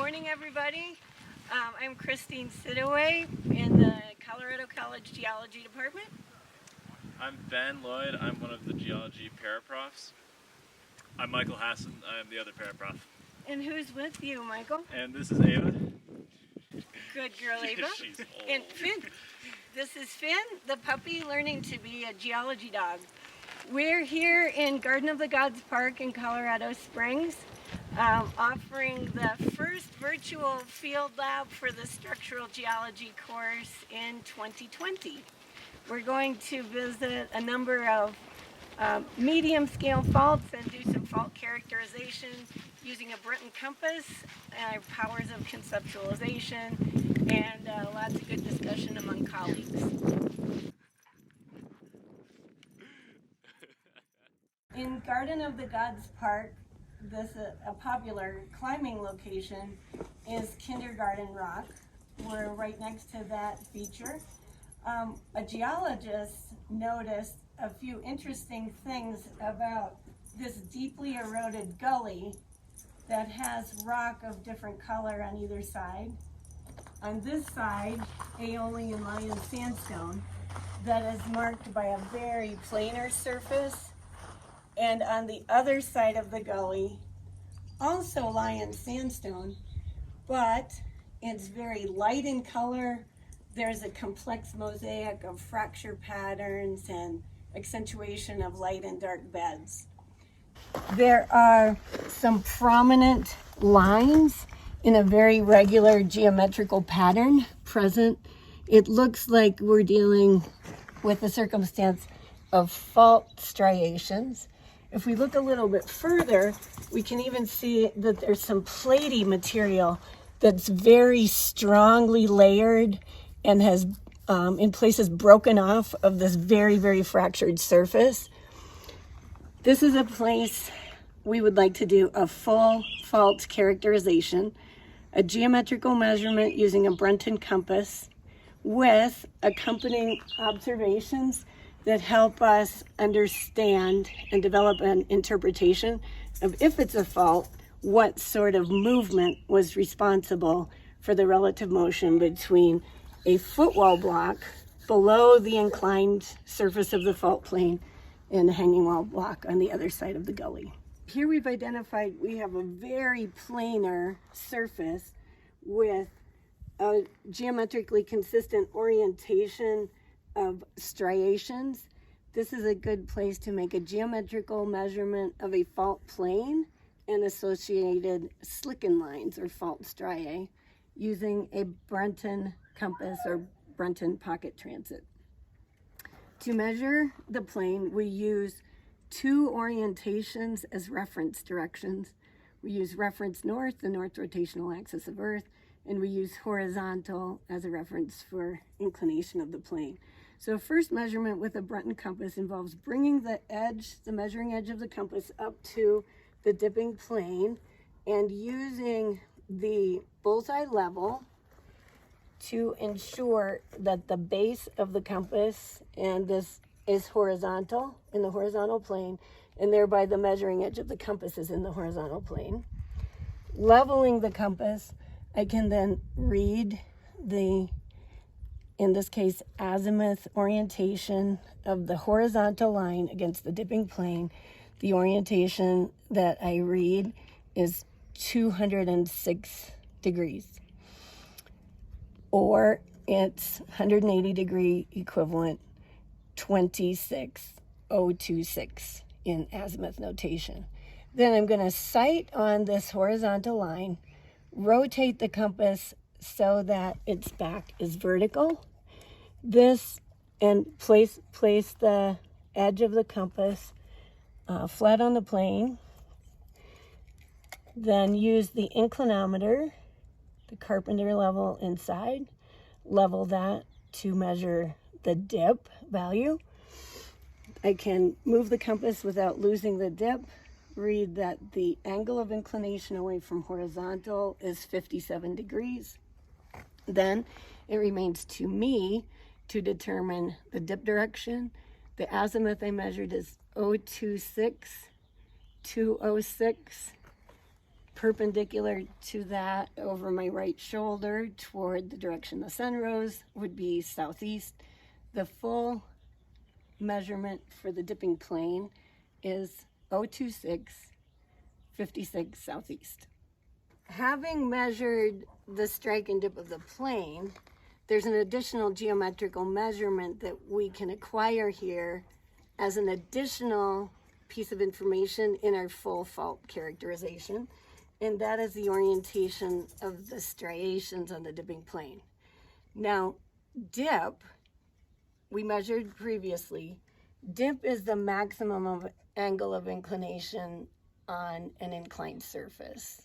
morning, everybody. I'm Christine Sidaway in the Colorado College Geology Department. I'm Ben Lloyd. I'm one of the geology paraprofs. I'm Michael Hassan. I'm the other paraprof. And who's with you, Michael? And this is Ava. Good girl, Ava. She's old. And Finn. This is Finn, the puppy learning to be a geology dog. We're here in Garden of the Gods Park in Colorado Springs, offering the first virtual field lab for the structural geology course in 2020. We're going to visit a number of medium scale faults and do some fault characterization using a Brenton compass, powers of conceptualization, and lots of good discussion among colleagues. In Garden of the Gods Park, a popular climbing location is Kindergarten Rock. We're right next to that feature. A geologist noticed a few interesting things about this deeply eroded gully that has rock of different color on either side. On this side, Aeolian lion sandstone that is marked by a very planar surface. And on the other side of the gully, also lion sandstone, but it's very light in color. There's a complex mosaic of fracture patterns and accentuation of light and dark beds. There are some prominent lines in a very regular geometrical pattern present. It looks like we're dealing with the circumstance of fault striations. If we look a little bit further, we can even see that there's some platy material that's very strongly layered and has in places broken off of this very, very fractured surface. This is a place we would like to do a full fault characterization, a geometrical measurement using a Brenton compass with accompanying observations that help us understand and develop an interpretation of, if it's a fault, what sort of movement was responsible for the relative motion between a footwall block below the inclined surface of the fault plane and a hanging wall block on the other side of the gully. Here we've identified we have a very planar surface with a geometrically consistent orientation of striations. This is a good place to make a geometrical measurement of a fault plane and associated slicken lines or fault striae using a Brenton compass or Brenton pocket transit. To measure the plane, we use two orientations as reference directions. We use reference north, the north rotational axis of Earth, and we use horizontal as a reference for inclination of the plane. So first measurement with a Brenton compass involves bringing the measuring edge of the compass up to the dipping plane and using the bullseye level to ensure that the base of the compass and this is horizontal in the horizontal plane, and thereby the measuring edge of the compass is in the horizontal plane. Leveling the compass, I can then read the, in this case, azimuth orientation of the horizontal line against the dipping plane. The orientation that I read is 206 degrees, or it's 180 degree equivalent 26026 in azimuth notation. Then I'm going to sight on this horizontal line, rotate the compass so that its back is vertical. This, and place the edge of the compass flat on the plane. Then use the inclinometer, the Carpenter level inside, level that to measure the dip value. I can move the compass without losing the dip, read that the angle of inclination away from horizontal is 57 degrees. Then it remains to me to determine the dip direction. The azimuth I measured is 026206 perpendicular to that over my right shoulder toward the direction the sun rose would be southeast. The full measurement for the dipping plane is 026, 56 southeast. Having measured the strike and dip of the plane, there's an additional geometrical measurement that we can acquire here as an additional piece of information in our full fault characterization, and that is the orientation of the striations on the dipping plane. Now, dip, we measured previously, dip is the maximum of angle of inclination on an inclined surface.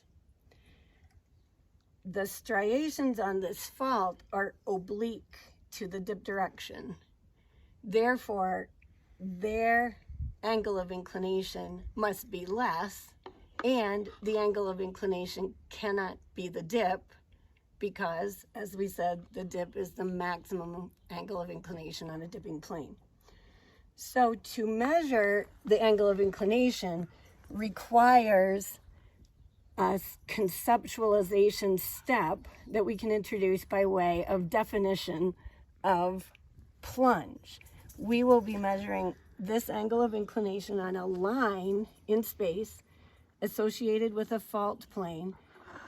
The striations on this fault are oblique to the dip direction. Therefore, their angle of inclination must be less, and the angle of inclination cannot be the dip because, as we said, the dip is the maximum angle of inclination on a dipping plane. So to measure the angle of inclination requires a conceptualization step that we can introduce by way of definition of plunge. We will be measuring this angle of inclination on a line in space associated with a fault plane.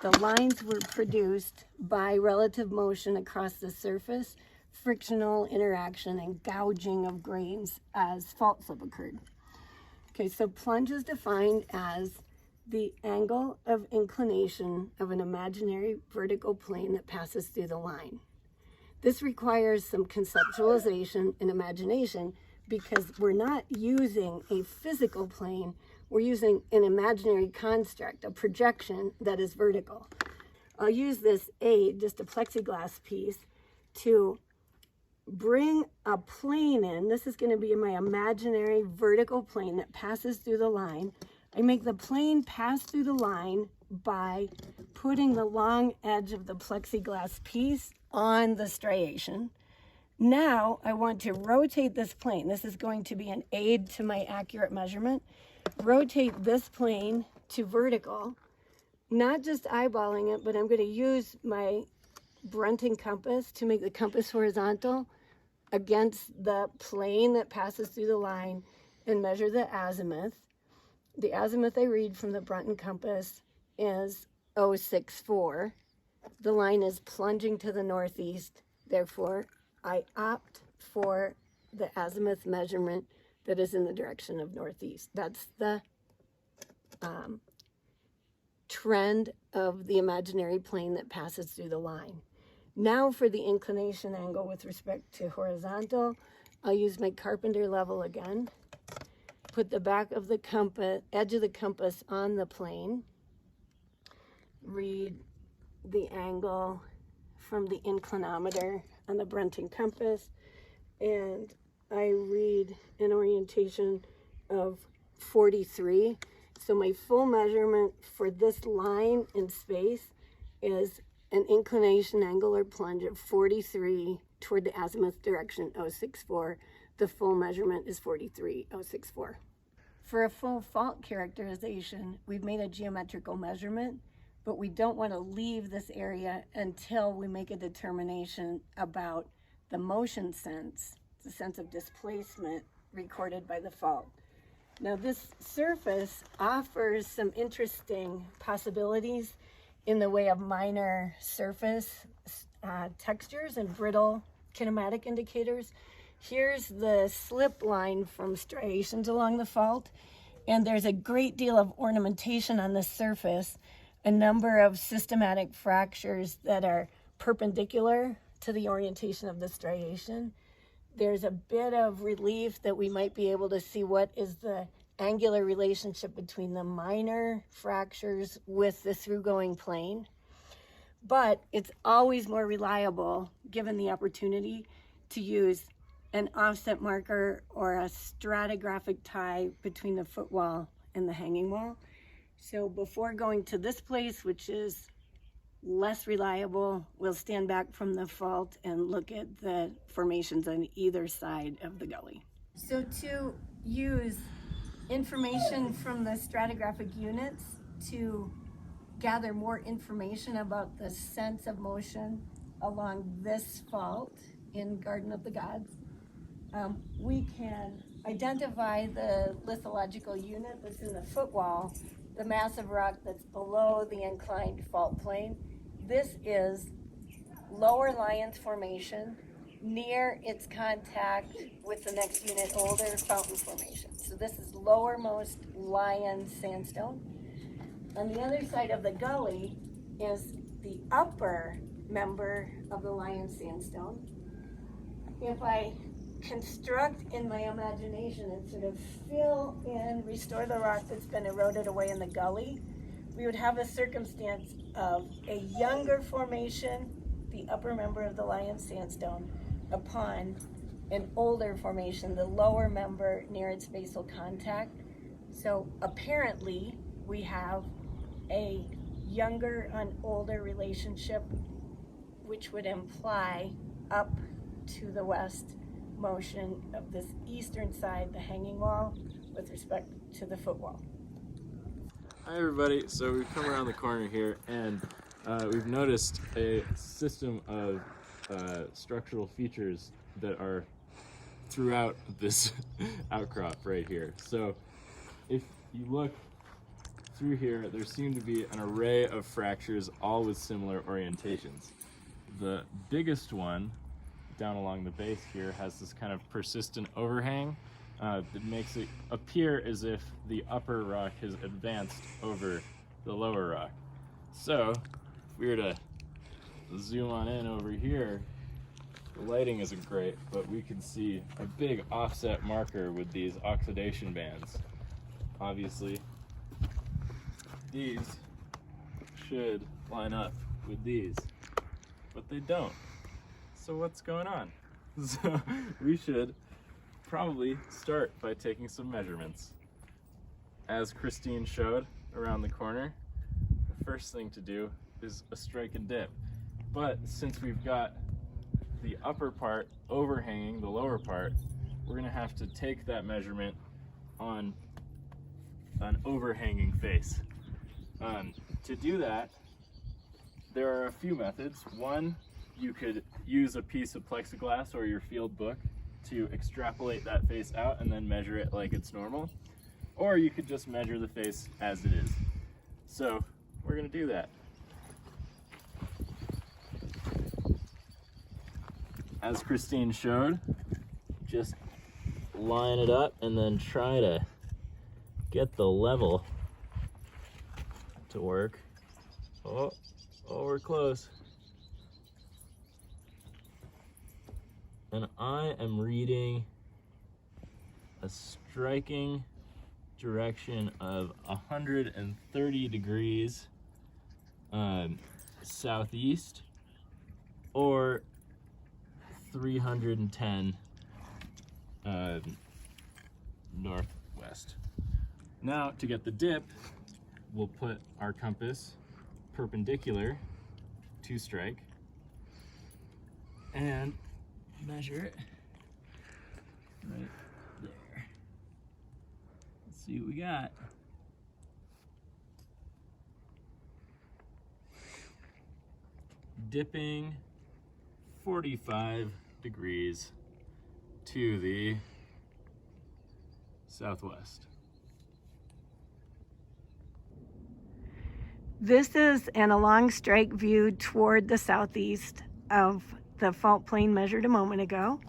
The lines were produced by relative motion across the surface, frictional interaction, and gouging of grains as fault slip occurred. Okay, so plunge is defined as the angle of inclination of an imaginary vertical plane that passes through the line. This requires some conceptualization and imagination because we're not using a physical plane, we're using an imaginary construct, a projection that is vertical. I'll use this aid, just a plexiglass piece, to bring a plane in. This is going to be my imaginary vertical plane that passes through the line. I make the plane pass through the line by putting the long edge of the plexiglass piece on the striation. Now I want to rotate this plane. This is going to be an aid to my accurate measurement. Rotate this plane to vertical, not just eyeballing it, but I'm going to use my Brunton compass to make the compass horizontal against the plane that passes through the line and measure the azimuth. The azimuth I read from the Brunton compass is 064. The line is plunging to the northeast, therefore I opt for the azimuth measurement that is in the direction of northeast. That's the trend of the imaginary plane that passes through the line. Now for the inclination angle with respect to horizontal, I'll use my carpenter level again. Put the back of the compass, edge of the compass on the plane. Read the angle from the inclinometer on the Brunton compass, and I read an orientation of 43. So my full measurement for this line in space is an inclination angle or plunge of 43 toward the azimuth direction 064. The full measurement is 43,064. For a full fault characterization, we've made a geometrical measurement, but we don't want to leave this area until we make a determination about the motion sense, the sense of displacement recorded by the fault. Now this surface offers some interesting possibilities in the way of minor surface textures and brittle kinematic indicators. Here's the slip line from striations along the fault, and there's a great deal of ornamentation on the surface, a number of systematic fractures that are perpendicular to the orientation of the striation. There's a bit of relief that we might be able to see what is the angular relationship between the minor fractures with the through-going plane. But it's always more reliable, given the opportunity, to use an offset marker or a stratigraphic tie between the footwall and the hanging wall. So before going to this place, which is less reliable, we'll stand back from the fault and look at the formations on either side of the gully. So to use information from the stratigraphic units to gather more information about the sense of motion along this fault in Garden of the Gods, we can identify the lithological unit that's in the footwall, the massive rock that's below the inclined fault plane. This is Lower Lyons Formation near its contact with the next unit older Fountain Formation. So this is lowermost Lyons sandstone. On the other side of the gully is the upper member of the Lyons sandstone. If I construct in my imagination and sort of fill in, restore the rock that's been eroded away in the gully, we would have a circumstance of a younger formation, the upper member of the Lyons sandstone, upon an older formation, the lower member near its basal contact. So apparently we have a younger and older relationship, which would imply up to the west motion of this eastern side, the hanging wall, with respect to the footwall. Hi everybody, so we've come around the corner here and we've noticed a system of structural features that are throughout this outcrop right here. So if you look through here, there seem to be an array of fractures, all with similar orientations. The biggest one down along the base here has this kind of persistent overhang that makes it appear as if the upper rock has advanced over the lower rock. So if we were to zoom on in over here, the lighting isn't great, but we can see a big offset marker with these oxidation bands. Obviously, these should line up with these, but they don't. So what's going on? So we should probably start by taking some measurements. As Christine showed around the corner, the first thing to do is a strike and dip. But since we've got the upper part overhanging the lower part, we're gonna have to take that measurement on an overhanging face. To do that, there are a few methods. One, you could use a piece of plexiglass or your field book to extrapolate that face out and then measure it like it's normal. Or you could just measure the face as it is. So we're gonna do that. As Christine showed, just line it up and then try to get the level to work. Oh, we're close. And I am reading a striking direction of 130 degrees southeast or 310 northwest. Now to get the dip, we'll put our compass perpendicular to strike and measure it right there. Let's see what we got. Dipping 45 degrees to the southwest. This is an along strike view toward the southeast of the fault plane measured a moment ago.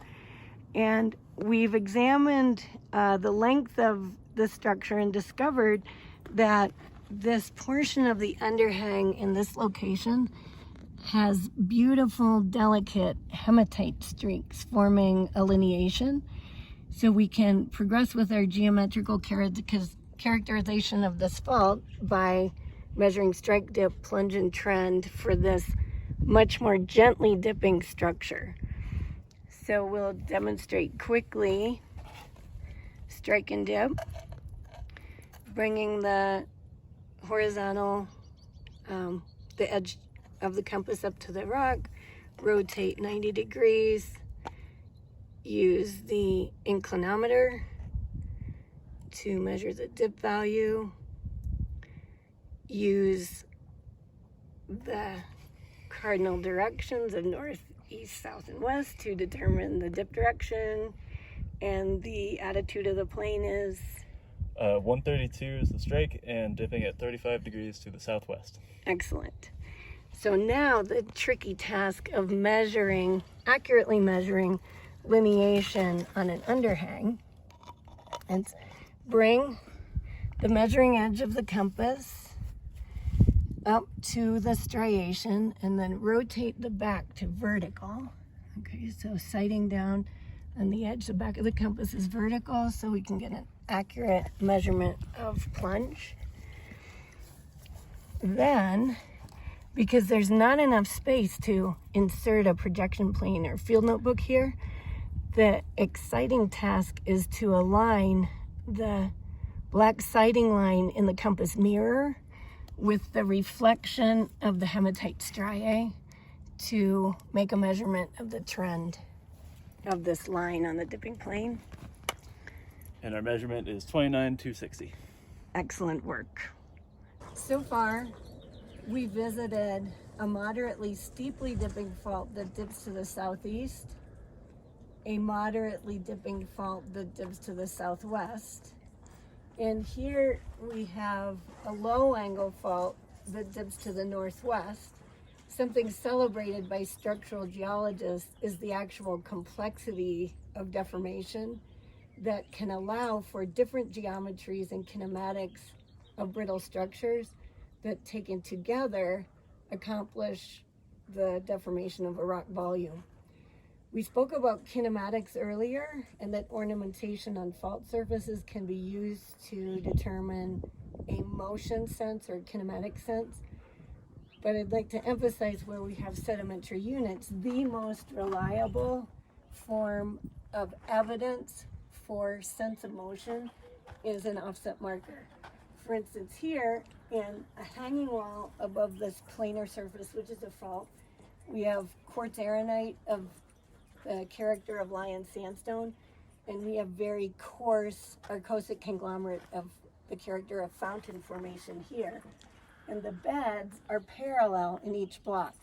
And we've examined the length of the structure and discovered that this portion of the underhang in this location has beautiful, delicate hematite streaks forming a lineation. So we can progress with our geometrical characterization of this fault by measuring strike, dip, plunge, and trend for this much more gently dipping structure. So we'll demonstrate quickly strike and dip, bringing the horizontal, the edge of the compass up to the rock, rotate 90 degrees, use the inclinometer to measure the dip value, use the cardinal directions of north, east, south, and west to determine the dip direction, and the attitude of the plane is 132 is the strike and dipping at 35 degrees to the southwest. excellent. So now the tricky task of accurately measuring lineation on an underhang, and bring the measuring edge of the compass up to the striation and then rotate the back to vertical. Okay, so sighting down on the edge, the back of the compass is vertical, so we can get an accurate measurement of plunge. Then, because there's not enough space to insert a projection plane or field notebook here, the exciting task is to align the black sighting line in the compass mirror with the reflection of the hematite striae to make a measurement of the trend of this line on the dipping plane. And our measurement is 29,260. Excellent work. So far, we visited a moderately steeply dipping fault that dips to the southeast, a moderately dipping fault that dips to the southwest, and here we have a low angle fault that dips to the northwest. Something celebrated by structural geologists is the actual complexity of deformation that can allow for different geometries and kinematics of brittle structures that taken together accomplish the deformation of a rock volume. We spoke about kinematics earlier, and that ornamentation on fault surfaces can be used to determine a motion sense or kinematic sense. But I'd like to emphasize where we have sedimentary units, the most reliable form of evidence for sense of motion is an offset marker. For instance, here in a hanging wall above this planar surface, which is a fault, we have quartz arenite of the character of lion sandstone, and we have very coarse arcosic conglomerate of the character of fountain formation here. And the beds are parallel in each block.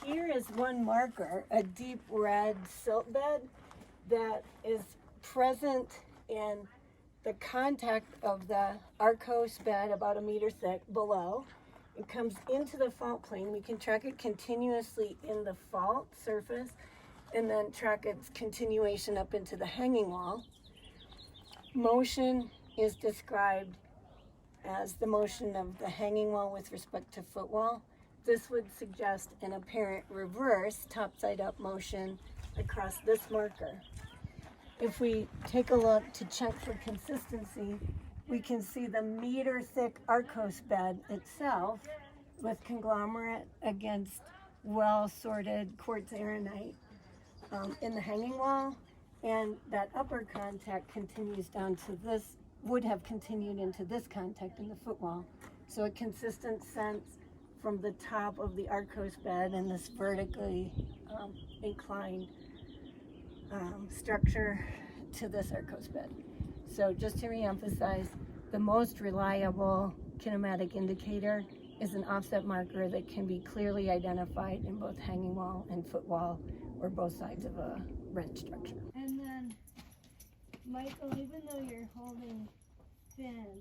Here is one marker, a deep red silt bed that is present in the contact of the Arcos bed about 1 meter thick below. It comes into the fault plane. We can track it continuously in the fault surface and then track its continuation up into the hanging wall. Motion is described as the motion of the hanging wall with respect to footwall. This would suggest an apparent reverse topside up motion across this marker. If we take a look to check for consistency, we can see the meter thick Arcos bed itself with conglomerate against well sorted quartz arenite in the hanging wall, and that upper contact continues down to this, would have continued into this contact in the footwall. So a consistent sense from the top of the Arcos bed and this vertically inclined structure to this Arcos bed. So just to reemphasize, the most reliable kinematic indicator is an offset marker that can be clearly identified in both hanging wall and footwall or both sides of a wrench structure. And then, Michael, even though you're holding thin,